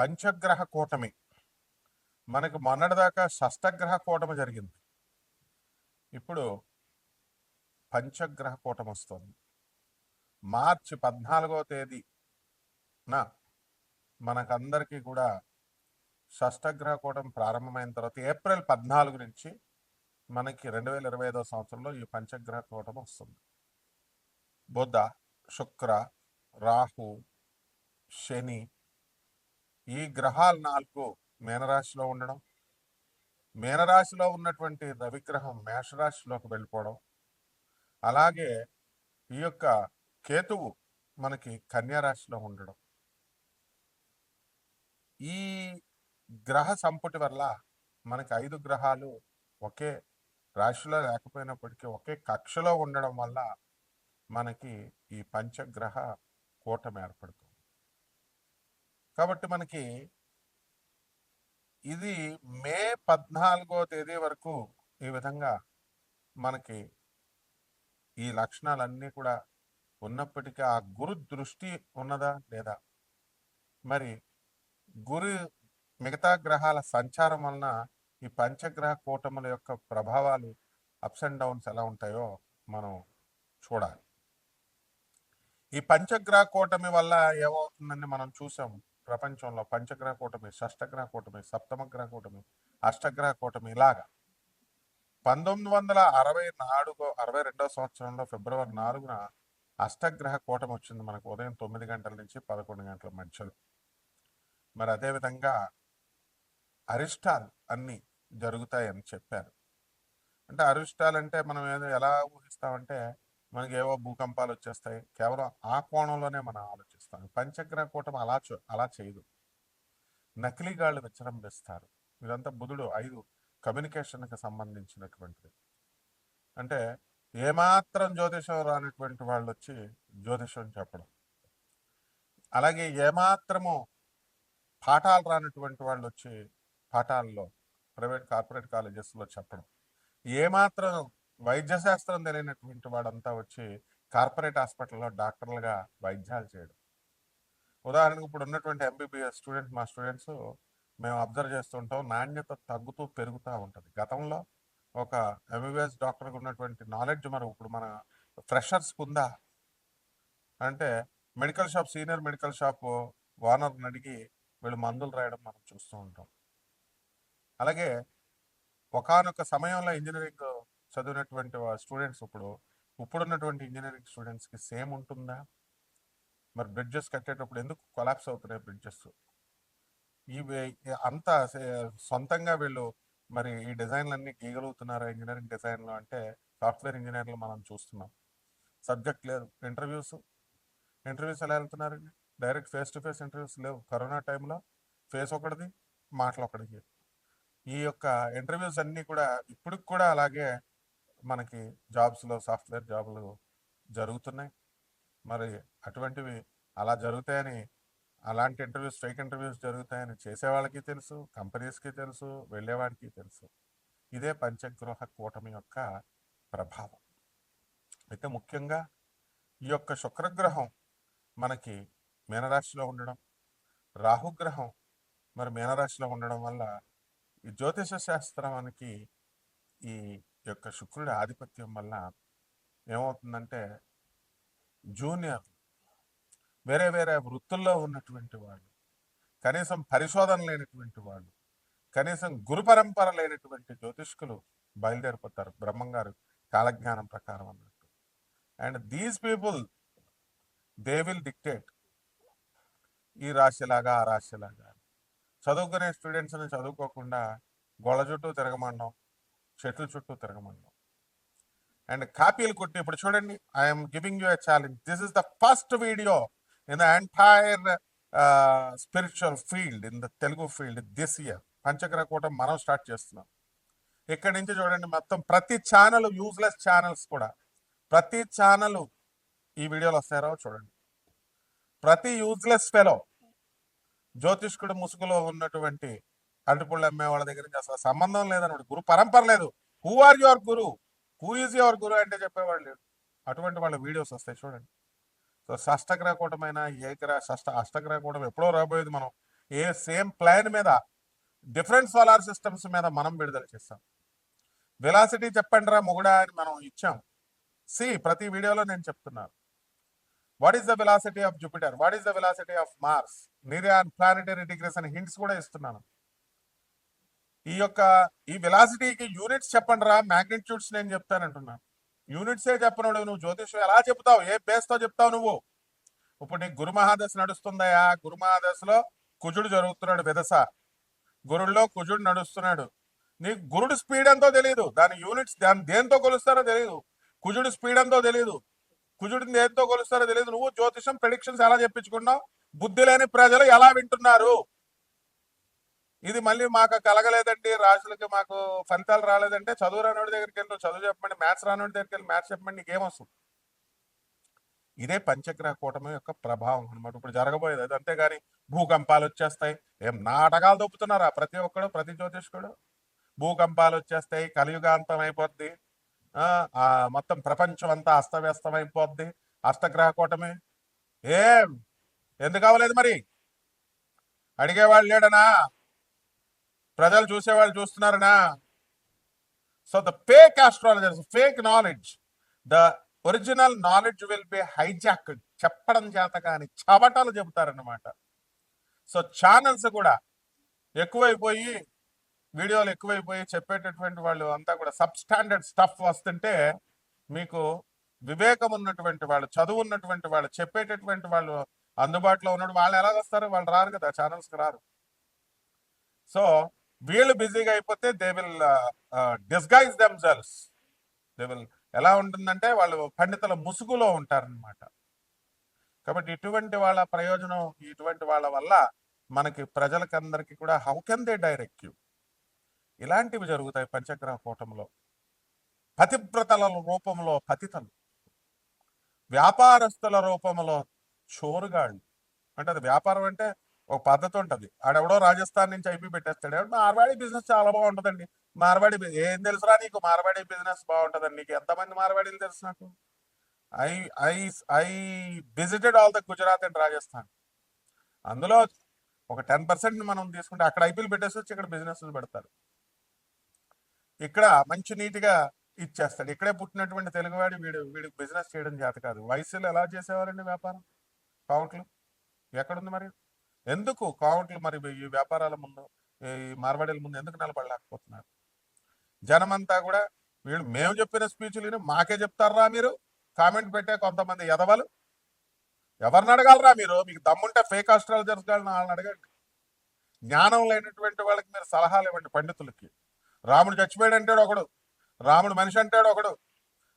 పంచగ్రహ కూటమి. మనకు మొన్నటిదాకా షష్టగ్రహ కూటమి జరిగింది. ఇప్పుడు పంచగ్రహ కూటమి వస్తుంది. మార్చి 14వ తేదీన మనకందరికీ కూడా షష్టగ్రహ కూటమి ప్రారంభమైన తర్వాత ఏప్రిల్ 14 నుంచి మనకి 2025వ సంవత్సరంలో ఈ పంచగ్రహ కూటమి వస్తుంది. బుధ, శుక్ర, రాహు, శని ఈ గ్రహాలు 4 మీనరాశిలో ఉండడం, మీనరాశిలో ఉన్నటువంటి రవిగ్రహం మేషరాశిలోకి వెళ్ళిపోవడం, అలాగే ఈ యొక్క కేతువు మనకి కన్యారాశిలో ఉండడం, ఈ గ్రహ సంపుటి వల్ల మనకి 5 గ్రహాలు ఒకే రాశిలో లేకపోయినప్పటికీ ఒకే కక్షలో ఉండడం వల్ల మనకి ఈ పంచగ్రహ కూటమి ఏర్పడుతుంది. కాబట్టి మనకి ఇది మే 14వ తేదీ వరకు ఈ విధంగా మనకి ఈ లక్షణాలన్నీ కూడా ఉన్నప్పటికీ ఆ గురు దృష్టి ఉన్నదా లేదా, మరి గురు మిగతా గ్రహాల సంచారం వలన ఈ పంచగ్రహ కూటముల యొక్క ప్రభావాలు అప్స్ అండ్ డౌన్స్ ఎలా ఉంటాయో మనం చూడాలి. ఈ పంచగ్రహ కూటమి వల్ల ఏమవుతుందని మనం చూసాం. ప్రపంచంలో పంచగ్రహ కూటమి, షష్టగ్రహ కూటమి, సప్తమ గ్రహ కూటమి, అష్టగ్రహ కూటమి ఇలాగా 1962వ సంవత్సరంలో ఫిబ్రవరి 4న అష్టగ్రహ కూటమి వచ్చింది మనకు ఉదయం 9 గంటల నుంచి 11 గంటల మధ్యలో. మరి అదేవిధంగా అరిష్టాలు అన్నీ జరుగుతాయని చెప్పారు. అంటే అరిష్టాలు అంటే మనం ఎలా ఊహిస్తామంటే మనకి ఏవో భూకంపాలు వచ్చేస్తాయి, కేవలం ఆ కోణంలోనే మనం ఆలోచిస్తాం. పంచగ్రహ కూటమి అలా చేయదు. నకిలీగాళ్ళు విజృంభిస్తారు. ఇదంతా బుధుడు 5 కమ్యూనికేషన్కి సంబంధించినటువంటిది. అంటే ఏమాత్రం జ్యోతిషం రానటువంటి వాళ్ళు వచ్చి జ్యోతిషం చెప్పడం, అలాగే ఏమాత్రము పాఠాలు రానటువంటి వాళ్ళు వచ్చి పాఠాల్లో ప్రైవేట్ కార్పొరేట్ కాలేజెస్లో చెప్పడం, ఏమాత్రం వైద్య శాస్త్రం తెలియనటువంటి వాడంతా వచ్చి కార్పొరేట్ హాస్పిటల్లో డాక్టర్లుగా వైద్యాలు చేయడం. ఉదాహరణకు ఇప్పుడు ఉన్నటువంటి ఎంబీబీఎస్ స్టూడెంట్స్, మా స్టూడెంట్స్ మేము అబ్జర్వ్ చేస్తుంటాం, నాణ్యత తగ్గుతూ పెరుగుతూ ఉంటుంది. గతంలో ఒక ఎంబీబీఎస్ డాక్టర్కి ఉన్నటువంటి నాలెడ్జ్ మనం ఇప్పుడు మన ఫ్రెషర్స్కి ఉందా అంటే medical shop, senior medical shop ఓనర్ని అడిగి వీళ్ళు మందులు రాయడం మనం చూస్తూ ఉంటాం. అలాగే ఒకానొక సమయంలో ఇంజనీరింగ్ చదివినటువంటి స్టూడెంట్స్ ఇప్పుడున్నటువంటి ఇంజనీరింగ్ స్టూడెంట్స్కి సేమ్ ఉంటుందా? మరి బ్రిడ్జెస్ కట్టేటప్పుడు ఎందుకు కొలాప్స్ అవుతున్నాయి బ్రిడ్జెస్? ఇవి అంతా సొంతంగా వీళ్ళు మరి ఈ డిజైన్లన్నీ గీయగలుగుతున్నారా ఇంజనీరింగ్ డిజైన్లో అంటే సాఫ్ట్వేర్ ఇంజనీర్లు మనం చూస్తున్నాం. సబ్జెక్ట్ లేదు, ఇంటర్వ్యూస్ ఎలా వెళ్తున్నారండి? Direct face to face interviews లేవు. కరోనా టైంలో ఫేస్ ఒకటిది, మాటలు ఒకటిది. ఈ యొక్క ఇంటర్వ్యూస్ అన్నీ కూడా ఇప్పటికి కూడా అలాగే మనకి జాబ్స్లో సాఫ్ట్వేర్ జాబులు జరుగుతున్నాయి. మరి అటువంటివి అలా జరుగుతాయని, అలాంటి ఇంటర్వ్యూస్, ఫేక్ ఇంటర్వ్యూస్ జరుగుతాయని చేసేవాళ్ళకి తెలుసు, కంపెనీస్కి తెలుసు, వెళ్ళేవాడికి తెలుసు. ఇదే పంచగ్రహ కూటమి యొక్క ప్రభావం. అయితే ముఖ్యంగా ఈ యొక్క శుక్రగ్రహం మనకి మీనరాశిలో ఉండడం, రాహుగ్రహం మరి మీనరాశిలో ఉండడం వల్ల ఈ జ్యోతిష శాస్త్రానికి ఈ యొక్క శుక్రుడి ఆధిపత్యం వల్ల ఏమవుతుందంటే జూనియర్ వేరే వేరే వృత్తుల్లో ఉన్నటువంటి వాళ్ళు, కనీసం పరిశోధన లేనటువంటి వాళ్ళు, కనీసం గురు పరంపర లేనటువంటి జ్యోతిష్కులు బయలుదేరిపోతారు బ్రహ్మంగారు కాలజ్ఞానం ప్రకారం అన్నట్టు. And these people they will dictate ఈ రాశిలాగా ఆ రాశిలాగా. చదువుకునే స్టూడెంట్స్ని చదువుకోకుండా గోళ్ళ చుట్టూ తిరగమండం, చెట్ల చుట్టూ తిరగమండం అండ్ కాపీలు కొట్టి. ఇప్పుడు చూడండి, I'm giving you a challenge. This is the first video in the entire spiritual field, in the Telugu field this year. పంచగ్రహ కూటమి మనం స్టార్ట్ చేస్తున్నాం. ఇక్కడి నుంచి చూడండి, మొత్తం ప్రతి ఛానల్, యూజ్లెస్ ఛానల్స్ కూడా ప్రతి ఛానల్ ఈ వీడియోలు వస్తారో చూడండి. ప్రతి యూజ్లెస్ ఫెలో, జ్యోతిష్కుడు ముసుగులో ఉన్నటువంటి అరటిపళ్ళు అమ్మే వాళ్ళ దగ్గర నుంచి అసలు సంబంధం లేదన్నమాట. గురు పరంపర లేదు. Who are your guru, who is your guru అంటే చెప్పేవాళ్ళు లేడు. అటువంటి వాళ్ళ వీడియోస్ వస్తాయి చూడండి. సో షష్టగ్రహ కూటమైన అష్టగ్రహ కూటమి ఎప్పుడో రాబోయేది. మనం సేమ్ ప్లాన్ మీద డిఫరెంట్ సోలార్ సిస్టమ్స్ మీద మనం విడుదల చేస్తాం. వెలాసిటీ చెప్పండి రా మొగుడా అని మనం ఇచ్చాం. ప్రతి వీడియోలో నేను చెప్తున్నాను. What is the velocity of Jupiter, what is the velocity of Mars, నిరియాన్ ప్లానెటరీ డిగ్రీస్ అని హింట్స్ కూడా ఇస్తున్నాను. ఈ వెలాసిటీకి యూనిట్స్ చెప్పండి రా, మ్యాగ్నిట్యూడ్స్ నేను చెప్తానంటున్నాను. యూనిట్సే చెప్పను. నువ్వు జ్యోతిష్యం ఎలా చెప్తావు, ఏ బేస్తో చెప్తావు నువ్వు? ఇప్పుడు నీకు గురు మహాదశ నడుస్తుందయా, గురు మహాదశలో కుజుడు జరుగుతున్నాడు, విదస గురుల్లో కుజుడు నడుస్తున్నాడు. నీకు గురుడు స్పీడ్ ఎంతో తెలియదు, దాని యూనిట్స్ దాని దేంతో కొలుస్తారో తెలియదు. కుజుడు స్పీడ్ ఎంతో తెలియదు, కుజుడిని దేంతో కొలుస్తారో తెలియదు. నువ్వు జ్యోతిషం ప్రెడిక్షన్స్ ఎలా చెప్పించుకున్నావు? బుద్ధి లేని ప్రజలు ఎలా వింటున్నారు? ఇది మళ్ళీ మాకు కలగలేదండి, రాజులకి మాకు ఫలితాలు రాలేదంటే చదువు రానోడి దగ్గరికి వెళ్ళి చదువు చెప్పండి, మ్యాథ్స్ రానోడి దగ్గరికి వెళ్ళి మ్యాథ్స్ చెప్పండి, నీకేమొస్తుంది? ఇదే పంచగ్రహ కూటమి యొక్క ప్రభావం అనమాట ఇప్పుడు జరగబోయేది. అది అంతేగాని భూకంపాలు వచ్చేస్తాయి, ఏం నాటకాలు దొప్పుతున్నారా ప్రతి ఒక్కడు, ప్రతి జ్యోతిష్కుడు? భూకంపాలు వచ్చేస్తాయి, కలియుగాంతం అయిపోద్ది, మొత్తం ప్రపంచం అంతా అస్తవ్యస్తం అయిపోద్ది, అష్టగ్రహ కూటమి. ఏం ఎందుకు అవ్వలేదు మరి? అడిగేవాళ్ళు లేడనా? ప్రజలు చూసేవాళ్ళు చూస్తున్నారనా? So the fake astrologers, fake knowledge, the original knowledge will be hijacked. చెప్పడం చేత కానీ చవటాలు చెబుతారన్నమాట. సో ఛానల్స్ కూడా ఎక్కువైపోయి, వీడియోలు ఎక్కువైపోయి చెప్పేటటువంటి వాళ్ళు అంతా కూడా సబ్ స్టాండర్డ్ స్టఫ్ వస్తుంటే, మీకు వివేకం ఉన్నటువంటి వాళ్ళు, చదువు ఉన్నటువంటి వాళ్ళు, చెప్పేటటువంటి వాళ్ళు అందుబాటులో ఉన్నప్పుడు వాళ్ళు ఎలా వస్తారు? వాళ్ళు రారు కదా, ఛానల్స్కి రారు. సో వీళ్ళు బిజీగా అయిపోతే they will disguise themselves. They will ఎలా ఉంటుందంటే వాళ్ళు పండితుల ముసుగులో ఉంటారనమాట. కాబట్టి ఇటువంటి వాళ్ళ ప్రయోజనం, ఇటువంటి వాళ్ళ వల్ల మనకి ప్రజలకందరికీ కూడా how can they direct you? ఇలాంటివి జరుగుతాయి పంచగ్రహ కూటంలో. పతివ్రతల రూపంలో పతితలు, వ్యాపారస్తుల రూపంలో చోరుగాళ్ళు. అంటే అది వ్యాపారం అంటే ఒక పద్ధతి ఉంటుంది. ఆడెవడో రాజస్థాన్ నుంచి ఐపీ పెట్టేస్తాడు, మార్వాడి బిజినెస్ చాలా బాగుంటుందండి. మార్వాడి ఏం తెలుసురా నీకు? మార్వాడి బిజినెస్ బాగుంటుందండి. నీకు ఎంతమంది మార్వాడీలు తెలుసు? నాకు I I I visited all the Gujarat and Rajasthan. అందులో ఒక 10% మనం తీసుకుంటే అక్కడ ఐపీలు పెట్టేసి వచ్చి ఇక్కడ బిజినెస్ పెడతారు. ఇక్కడ మంచి నీట్గా ఇచ్చేస్తాడు. ఇక్కడే పుట్టినటువంటి తెలుగువాడి వీడికి బిజినెస్ చేయడం చేత కాదు. వయసులో ఎలా చేసేవారండి వ్యాపారం? కౌంట్లు ఎక్కడుంది మరి? ఎందుకు కౌంట్లు మరి ఈ వ్యాపారాల ముందు, ఈ మార్వాడీల ముందు ఎందుకు నిలబడలేకపోతున్నారు? జనమంతా కూడా మేము చెప్పిన స్పీచ్లు మాకే చెప్తారా మీరు? కామెంట్ పెట్టే కొంతమంది ఎదవలు. ఎవరిని అడగాలరా మీరు? మీకు దమ్ముంటే ఫేక్ ఆస్ట్రాలజర్స్ వాళ్ళని అడగండి. జ్ఞానం లేనటువంటి వాళ్ళకి మీరు సలహాలు ఇవ్వండి. పండితులకి రాముడు చచ్చిపోయాడు అంటాడు ఒకడు, రాముడు మనిషి అంటాడు ఒకడు,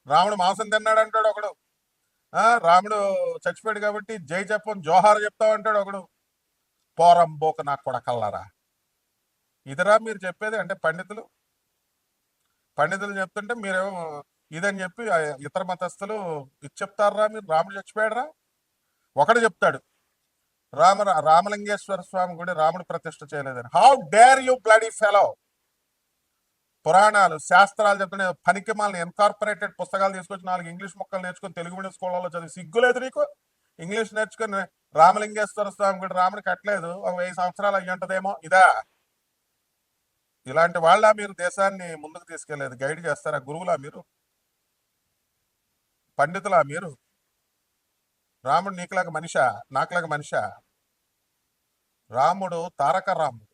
రాముడు మాంసం తిన్నాడు అంటాడు ఒకడు, రాముడు చచ్చిపోయాడు కాబట్టి జై చెప్పని జోహార్ చెప్తావు అంటాడు ఒకడు. పోరంబోక నాకు కూడా కల్లారా, ఇదిరా మీరు చెప్పేది? అంటే పండితులు చెప్తుంటే మీరేమో ఇదని చెప్పి ఇతర మతస్థులు ఇది చెప్తారా మీరు? రాముడు చచ్చిపోయాడురా ఒకడు చెప్తాడు, రామలింగేశ్వర స్వామి గుడి రాముడు ప్రతిష్ఠ చేయలేదని. How dare you bloody fellow! పురాణాలు శాస్త్రాలు చెప్తున్న పనికి మాలని ఇన్కార్పొరేటెడ్ పుస్తకాలు తీసుకొచ్చి 4 ఇంగ్లీష్ మొక్కలు నేర్చుకుని తెలుగు మీడియం స్కూళ్ళలో చదివి సిగ్గులేదు నీకు? ఇంగ్లీష్ నేర్చుకుని రామలింగేశ్వర స్వామి గుడి రాముడు కట్టలేదు, ఒక 1000 సంవత్సరాలు అయ్యి ఉంటదేమో. ఇలాంటి వాళ్ళ మీరు దేశాన్ని ముందుకు తీసుకెళ్లేదు? గైడ్ చేస్తారా? గురువులా మీరు? పండితులా మీరు? రాముడు నీకులాగా మనిషా, నాకులాగా మనిషా? రాముడు తారక రాముడు.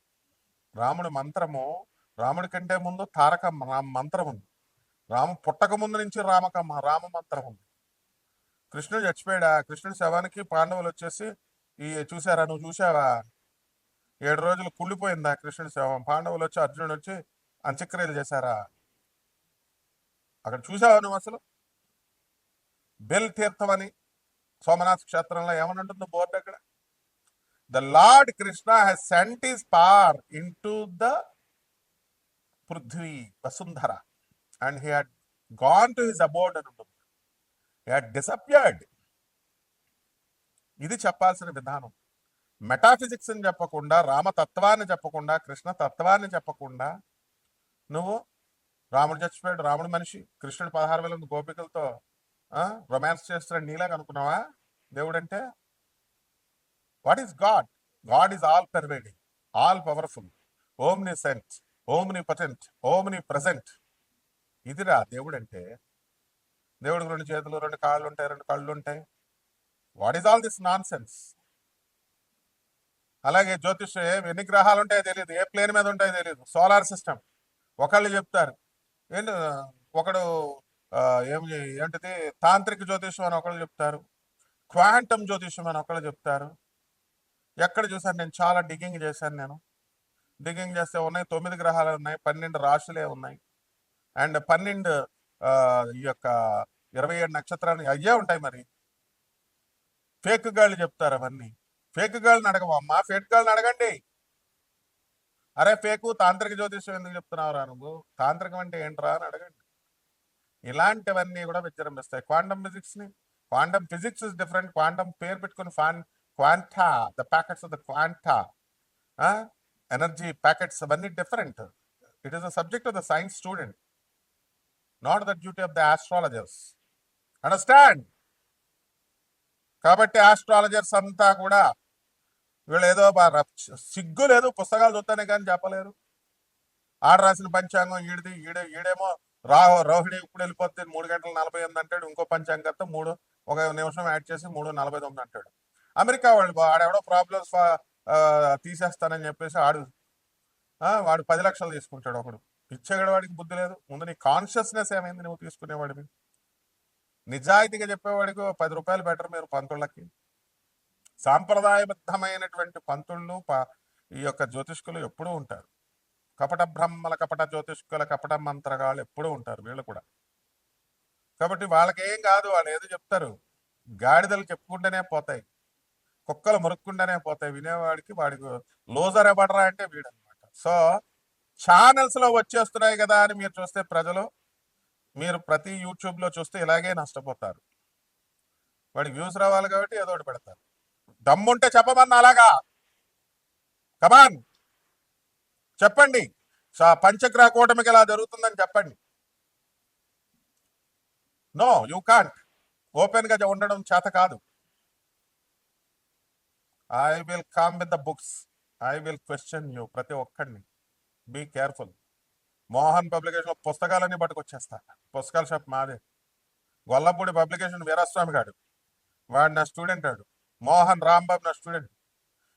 రాముడు మంత్రము, రాముడి కంటే ముందు తారక మంత్రం ఉంది. రాము పుట్టక ముందు నుంచి రామ మంత్రం ఉంది. కృష్ణుడు చచ్చిపోయాడా? కృష్ణుడి శవానికి పాండవులు వచ్చేసి చూసారా, నువ్వు చూసావా? 7 రోజులు కుళ్ళిపోయిందా కృష్ణుడి శవం? పాండవులు వచ్చి, అర్జునుడు వచ్చి అంత్యక్రియలు చేశారా? అక్కడ చూసావా నువ్వు? అసలు బెల్ తీర్థం అని సోమనాథ్ క్షేత్రంలో ఏమనంటుందో బోర్డు అక్కడ, the lord Krishna has sent his power into the Prithvi Vasundhara and he had gone to his అబోర్డ్ అని ఉంటుంది. He had disappeared. ఇది చెప్పాల్సిన విధానం. మెటాఫిజిక్స్ అని చెప్పకుండా, రామతత్వాన్ని చెప్పకుండా, కృష్ణ తత్వాన్ని చెప్పకుండా నువ్వు రాముడు చచ్చిపోయాడు, రాముడు మనిషి, కృష్ణుడు 16,000 గోపికలతో రొమాన్స్ చేస్తున్నాడు నీలాగా అనుకున్నావా దేవుడంటే? What is God? God is all pervading, all powerful, omniscient, omnipotent, omnipresent. ఇదిరా దేవుడు అంటే. దేవుడికి 2 చేతులు, 2 కాళ్ళు ఉంటాయి, 2 కళ్ళు ఉంటాయి. What is all this non sense? అలాగే జ్యోతిష్యం ఎన్ని గ్రహాలు ఉంటాయో తెలియదు, ఏ ప్లేన్ మీద ఉంటాయో తెలియదు. సోలార్ సిస్టమ్ ఒకళ్ళు చెప్తారు ఏంటి, ఒకడు ఏంటిది తాంత్రిక జ్యోతిష్యం అని ఒకళ్ళు చెప్తారు, క్వాంటమ్ జ్యోతిష్యం అని ఒకళ్ళు చెప్తారు. ఎక్కడ చూసాను నేను, చాలా డిగ్గింగ్ చేశాను నేను. డిగ్గింగ్ చేస్తే ఉన్నాయి 9 గ్రహాలు ఉన్నాయి, 12 రాశులే ఉన్నాయి, అండ్ 12 ఈ యొక్క 27 నక్షత్రాలు అయ్యే ఉంటాయి. మరి ఫేక్ గాళ్ళు చెప్తారు అవన్నీ. ఫేక్ గాళ్ళని అడగమమ్మా, ఫేక్ గాళ్ళని అడగండి. అరే ఫేకు తాంత్రిక జ్యోతిష్యం ఎందుకు చెప్తున్నావురా నువ్వు, తాంత్రికం అంటే ఏంట్రా అని అడగండి. ఇలాంటివన్నీ కూడా విజృంభిస్తాయి. Quantum physics is different. Quantum పేరు పెట్టుకుని quanta, the packets of the quanta, energy packets, అవన్నీ different. It is the subject of the science student, not the duty of the astrologers. Understand? కాబట్టి ఆస్ట్రాలజర్స్ అంతా కూడా వీళ్ళు ఏదో సిగ్గు లేదు, పుస్తకాలు చూస్తానే కానీ చెప్పలేరు. ఆడ రాసిన పంచాంగం ఈడేమో రోహిణి ఇప్పుడు వెళ్ళిపోతే 3 గంటల 48 అంటాడు, ఇంకో పంచాంగంతో 1 నిమిషం యాడ్ చేసి 3:49 అంటాడు. అమెరికా వాళ్ళు ఆడెవడో ప్రాబ్లమ్స్ తీసేస్తానని చెప్పేసి వాడు 10 లక్షలు తీసుకుంటాడు. ఒకడు ఇచ్చేగడ, వాడికి బుద్ధి లేదు. ముందు నీ కాన్షియస్నెస్ ఏమైంది నువ్వు తీసుకునేవాడివి? నిజాయితీగా చెప్పేవాడికి 10 రూపాయలు బెటర్ మీరు పంతుళ్ళకి. సాంప్రదాయబద్ధమైనటువంటి పంతుళ్ళు ఈ యొక్క జ్యోతిష్కులు ఎప్పుడూ ఉంటారు. కపట బ్రహ్మల, కపట జ్యోతిష్కుల, కపట మంత్రగాళ్ళు ఎప్పుడూ ఉంటారు వీళ్ళు కూడా. కాబట్టి వాళ్ళకేం కాదు, వాళ్ళు ఏదో చెప్తారు. గాడిదలు చెప్పుకుంటేనే పోతాయి, కుక్కలు మురుక్కుంటేనే పోతాయి. వినేవాడికి వాడికి లోజర్ ఎవడరా అంటే వీడనమాట. సో ఛానల్స్ లో వచ్చేస్తున్నాయి కదా అని మీరు చూస్తే ప్రజలు, మీరు ప్రతి యూట్యూబ్ లో చూస్తే ఇలాగే నష్టపోతారు. వాడికి వ్యూస్ రావాలి కాబట్టి ఏదో ఒకటి పెడతారు. దమ్ముంటే చెప్పమన్నా అలాగా, కమాన్ చెప్పండి. పంచగ్రహ కూటమికి ఇలా జరుగుతుందని చెప్పండి. No, you can't. ఓపెన్ గా ఉండడం చేత కాదు. I will come with the books, I will question you, ప్రతి ఒక్కడిని. Be careful. మోహన్ పబ్లికేషన్ పుస్తకాలన్నీ పట్టుకొచ్చేస్తా. పుస్తకాల షాప్ మాదే. గొల్లపూడి పబ్లికేషన్ వీరాస్వామి గాడు, వాడు నా స్టూడెంట్. వాడు మోహన్ రాంబాబు నా స్టూడెంట్.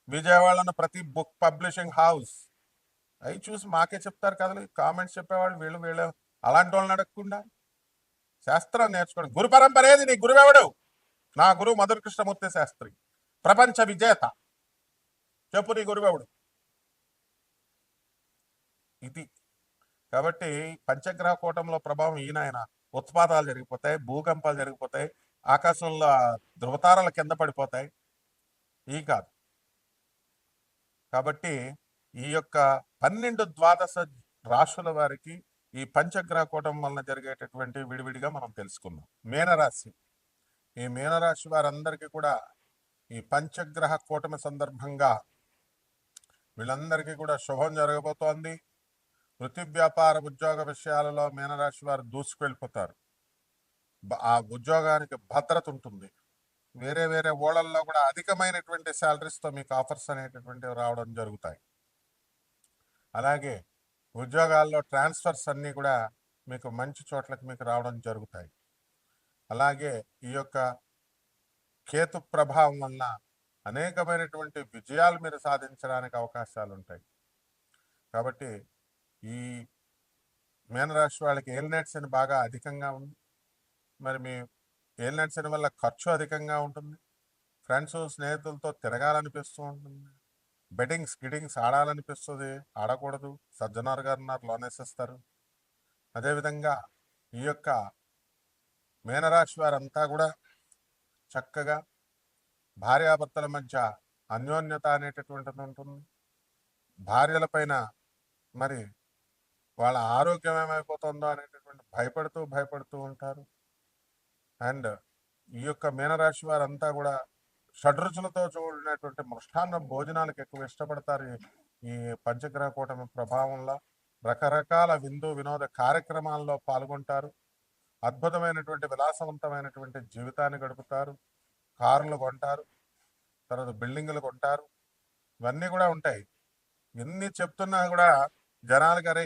విజయవాడలో ప్రతి బుక్ పబ్లిషింగ్ హౌస్ అవి చూసి మాకే చెప్తారు కదలు. కామెంట్స్ చెప్పేవాళ్ళు వీళ్ళు అలాంటి వాళ్ళని అడగకుండా శాస్త్రం నేర్చుకోండి. గురు పరంపర ఏది? నీ గురువెవడు? నా గురువు మధుర కృష్ణమూర్తి శాస్త్రి, ప్రపంచ విజేత. చెప్పు నీ గురువెవడు? ఇది. కాబట్టి పంచగ్రహ కూటంలో ప్రభావం ఈయన ఉత్పాతాలు జరిగిపోతాయి, భూకంపాలు జరిగిపోతాయి, ఆకాశంలో ధృవతారాల కింద పడిపోతాయి. ఈ కాదు. కాబట్టి ఈ యొక్క 12 ద్వాదశ రాశుల వారికి ఈ పంచగ్రహ కూటం వలన జరిగేటటువంటి విడివిడిగా మనం తెలుసుకుందాం. మీనరాశి. ఈ మీనరాశి వారందరికీ కూడా ఈ పంచగ్రహ కూటమి సందర్భంగా వీళ్ళందరికీ కూడా శుభం జరగబోతోంది. వృత్తి, వ్యాపార, ఉద్యోగ విషయాలలో మీనరాశి వారు దూసుకెళ్ళిపోతారు. ఆ ఉద్యోగానికి భద్రత ఉంటుంది. వేరే వేరే ఊళ్ళల్లో కూడా అధికమైనటువంటి శాలరీస్తో మీకు ఆఫర్స్ అనేటటువంటివి రావడం జరుగుతాయి. అలాగే ఉద్యోగాల్లో ట్రాన్స్ఫర్స్ అన్నీ కూడా మీకు మంచి చోట్లకి మీకు రావడం జరుగుతాయి. అలాగే ఈ యొక్క కేతు ప్రభావం వల్ల అనేకమైనటువంటి విజయాలు మీరు సాధించడానికి అవకాశాలు ఉంటాయి. కాబట్టి ఈ మీనరాశి వాళ్ళకి ఏలినాటి శని బాగా అధికంగా ఉంది. మరి మీ ఏలినాటి శని వల్ల ఖర్చు అధికంగా ఉంటుంది. ఫ్రెండ్స్, స్నేహితులతో తిరగాలనిపిస్తూ ఉంటుంది. గిడింగ్స్ ఆడాలనిపిస్తుంది, ఆడకూడదు. సజ్జనార్ గారు లోనేసేస్తారు. అదేవిధంగా ఈ యొక్క మీనరాశి వారంతా కూడా చక్కగా భార్యాభర్తల మధ్య అన్యోన్యత అనేటటువంటిది ఉంటుంది. భార్యల పైన మరి వాళ్ళ ఆరోగ్యం ఏమైపోతుందో అనేటటువంటి భయపడుతూ ఉంటారు. అండ్ ఈ యొక్క మీనరాశి వారంతా కూడా షడ్రుచులతో చూడినటువంటి మృష్టాన్న భోజనాలకు ఎక్కువ ఇష్టపడతారు. ఈ పంచగ్రహ కూటమి ప్రభావంలో రకరకాల వినోద కార్యక్రమాల్లో పాల్గొంటారు. అద్భుతమైనటువంటి విలాసవంతమైనటువంటి జీవితాన్ని గడుపుతారు. కార్లు కొంటారు, తర్వాత బిల్డింగులు కొంటారు. ఇవన్నీ కూడా ఉంటాయి. ఎన్ని చెప్తున్నా కూడా జనాలకి అరే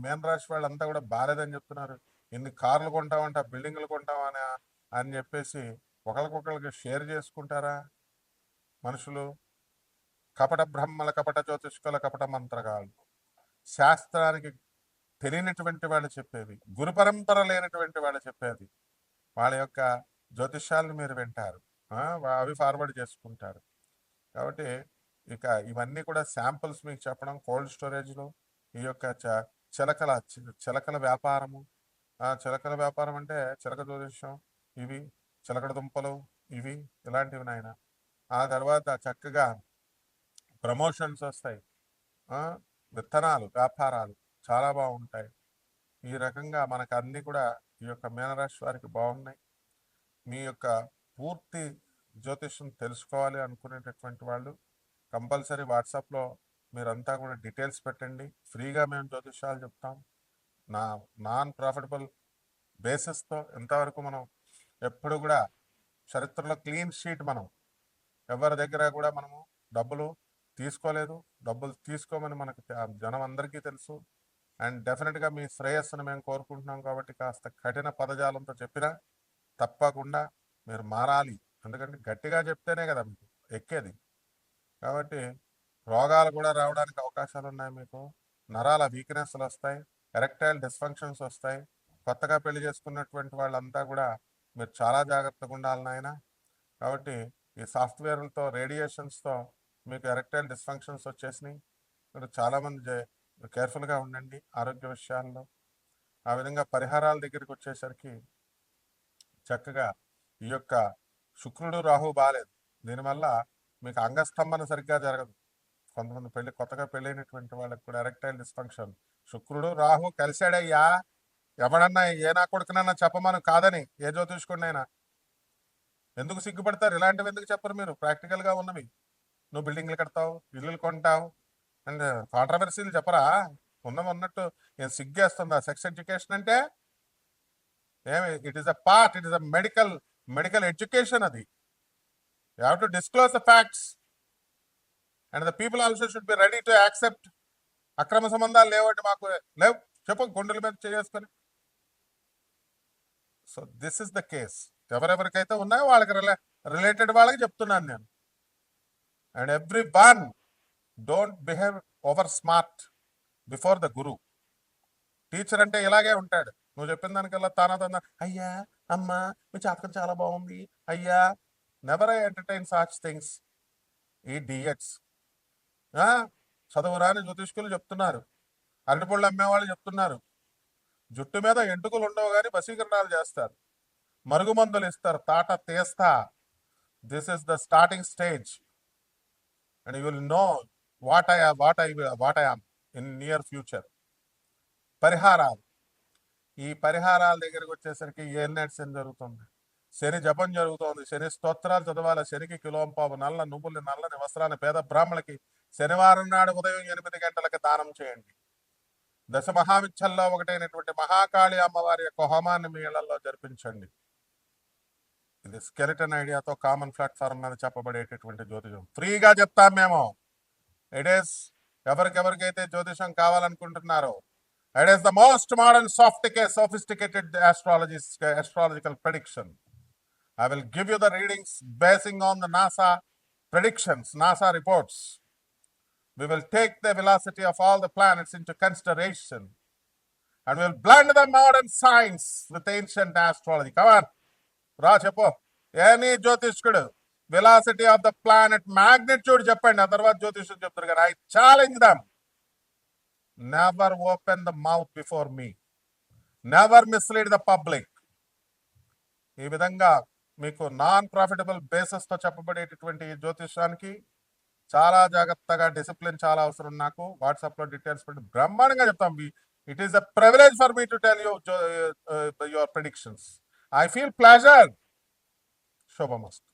మీన రాశి వాళ్ళంతా కూడా బాలేదని చెప్తున్నారు, ఇన్ని కార్లు కొంటామంట, బిల్డింగ్లు కొంటామని అని చెప్పేసి ఒకరికొకరికి షేర్ చేసుకుంటారా మనుషులు? కపట బ్రహ్మల, కపట జ్యోతిష్కుల, కపట మంత్రగాళ్ళు, శాస్త్రానికి తెలియనటువంటి వాళ్ళు చెప్పేది, గురు పరంపర లేనటువంటి వాళ్ళు చెప్పేది, వాళ్ళ యొక్క జ్యోతిష్యాలను మీరు వింటారు, అవి ఫార్వర్డ్ చేసుకుంటారు. కాబట్టి ఇక ఇవన్నీ కూడా శాంపుల్స్ మీకు చెప్పడం. కోల్డ్ స్టోరేజ్లో ఈ యొక్క చిలకల వ్యాపారము, చిలకల వ్యాపారం అంటే చిలక జ్యోతిష్యం, ఇవి చిలకడ దుంపలు, ఇవి ఇలాంటివి నాయన. ఆ తర్వాత చక్కగా ప్రమోషన్స్ వస్తాయి, విత్తనాలు వ్యాపారాలు చాలా బాగుంటాయి. ఈ రకంగా మనకు అన్నీ కూడా ఈ యొక్క మీనరాశి వారికి బాగున్నాయి. మీ యొక్క పూర్తి జ్యోతిష్యం తెలుసుకోవాలి అనుకునేటటువంటి వాళ్ళు కంపల్సరీ వాట్సాప్లో మీరంతా కూడా డీటెయిల్స్ పెట్టండి. ఫ్రీగా మేము జ్యోతిష్యాలు చెప్తాం. నాన్ ప్రాఫిటబుల్ బేసిస్తో ఇంతవరకు మనం ఎప్పుడు కూడా చరిత్రలో క్లీన్ షీట్, మనం ఎవరి దగ్గర కూడా మనము డబ్బులు తీసుకోలేదు. డబ్బులు తీసుకోమని మనకు జనం అందరికీ తెలుసు. అండ్ డెఫినెట్గా మీ శ్రేయస్సును మేము కోరుకుంటున్నాం. కాబట్టి కాస్త కఠిన పదజాలంతో చెప్పినా తప్పకుండా మీరు మారాలి. ఎందుకంటే గట్టిగా చెప్తేనే కదా మీకు ఎక్కేది. కాబట్టి రోగాలు కూడా రావడానికి అవకాశాలు ఉన్నాయి. మీకు నరాల వీక్నెస్లు వస్తాయి, ఎరెక్టైల్ డిస్ఫంక్షన్స్ వస్తాయి. కొత్తగా పెళ్లి చేసుకున్నటువంటి వాళ్ళంతా కూడా మీరు చాలా జాగ్రత్తగా ఉండాలి నాయన. కాబట్టి ఈ సాఫ్ట్వేర్లతో, రేడియేషన్స్తో మీకు ఎరెక్టైల్ డిస్ఫంక్షన్స్ వచ్చేసినాయి. మీరు చాలామంది కేర్ఫుల్గా ఉండండి ఆరోగ్య విషయాల్లో. ఆ విధంగా పరిహారాల దగ్గరికి వచ్చేసరికి చక్కగా ఈ యొక్క శుక్రుడు, రాహు బాలేదు. దీనివల్ల మీకు అంగస్తంభన సరిగ్గా జరగదు. కొంతమంది కొత్తగా పెళ్ళైనటువంటి వాళ్ళకి కూడా ఎరెక్టైల్ డిస్ఫంక్షన్. శుక్రుడు, రాహు కలిశాడయ్యా. ఎవడన్నా ఏ నా కొడుకునన్నా చెప్పమను కాదని, ఏ జ్యోతిష్కుడినైనా. ఎందుకు సిగ్గుపడతారు? ఇలాంటివి ఎందుకు చెప్పరు మీరు? ప్రాక్టికల్గా ఉన్నవి. నువ్వు బిల్డింగ్లు కడతావు, ఇల్లులు కొంటావు అండ్ కాంట్రవర్సీలు చెప్పరా? ఉన్నట్టు ఏం సిగ్గేస్తుందా? సెక్స్ ఎడ్యుకేషన్ అంటే ఏమి? It is a part, it is a medical education. అది you have to disclose the facts and the people also should be ready to accept. అక్రమ సంబంధాలు లేవండి మాకు, లేవు చెప్పు, గుండెల మీద చేసుకొని. So this is the case. ఎవరెవరికైతే ఉన్నాయో వాళ్ళకి రిలేటెడ్ వాళ్ళకి చెప్తున్నాను నేను. And everyone don't behave over smart before the guru. Teacher అంటే ఇలాగే ఉంటాడు. నువ్వు చెప్పిన దానికల్లా తానా అయ్యా, అమ్మా మీ జాతకం చాలా బాగుంది అయ్యా. Never I entertain such things. ఈ డిఎక్స్ చదువురాని జ్యోతిష్కులు చెప్తున్నారు, అరటిపళ్ళు అమ్మేవాళ్ళు చెప్తున్నారు, జుట్టు మీద ఎంటుకలు ఉండవు కానీ వశీకరణాలు చేస్తారు, మరుగుమందులు ఇస్తారు, తాట తీస్తా. This is the starting stage and you will know what I am in near future. పరిహారాలు. ఈ పరిహారాల దగ్గరకు వచ్చేసరికి ఏలినాటి శని జరుగుతుంది, శని జపం జరుగుతోంది, శని స్తోత్రాలు చదవాలి. శనికి కిలోంపావు నల్ల నువ్వుల్ని, నల్లని వస్త్రాన్ని పేద బ్రాహ్మణులకి శనివారం నాడు ఉదయం 8 గంటలకు దానం చేయండి. దశ మహావిచ్చల్లో ఒకటైనటువంటి మహాకాళి అమ్మవారి యొక్క హోమాన్ని మీ ఇళ్లలో జరిపించండి. ఇది స్కెలిటన్ ఐడియాతో కామన్ ప్లాట్ఫామ్ మీద చెప్పబడేటటువంటి జ్యోతిషం. ఫ్రీగా చెప్తాం మేము. ఇట్ ఈస్ ఎవరికెవరికైతే జ్యోతిషం కావాలనుకుంటున్నారో, it is the most modern, sophisticated astrological prediction. I will give you the readings basing on the NASA predictions, NASA reports. We will take the velocity of all the planets into consideration and we will blend the modern science with ancient astrology. Come on, రా చెప్పు. any జ్యోతిష్కుడు velocity of the planet magnitude చెప్పండి, ఆ తర్వాత జ్యోతిష్కుడు చెప్తారు కదా. I challenge them. Never open the mouth before me. Never mislead the public. ఈ విధంగా మీకు నాన్ ప్రాఫిటబుల్ బేసిస్తో చెప్పబడేటటువంటి జ్యోతిషానికి చాలా జాగ్రత్తగా డిసిప్లిన్ చాలా అవసరం. నాకు వాట్సాప్లో డీటెయిల్స్ పెట్టి బ్రహ్మాండంగా చెప్తాం. It is a privilege for me to tell you your predictions. I feel pleasure. Subhamastu.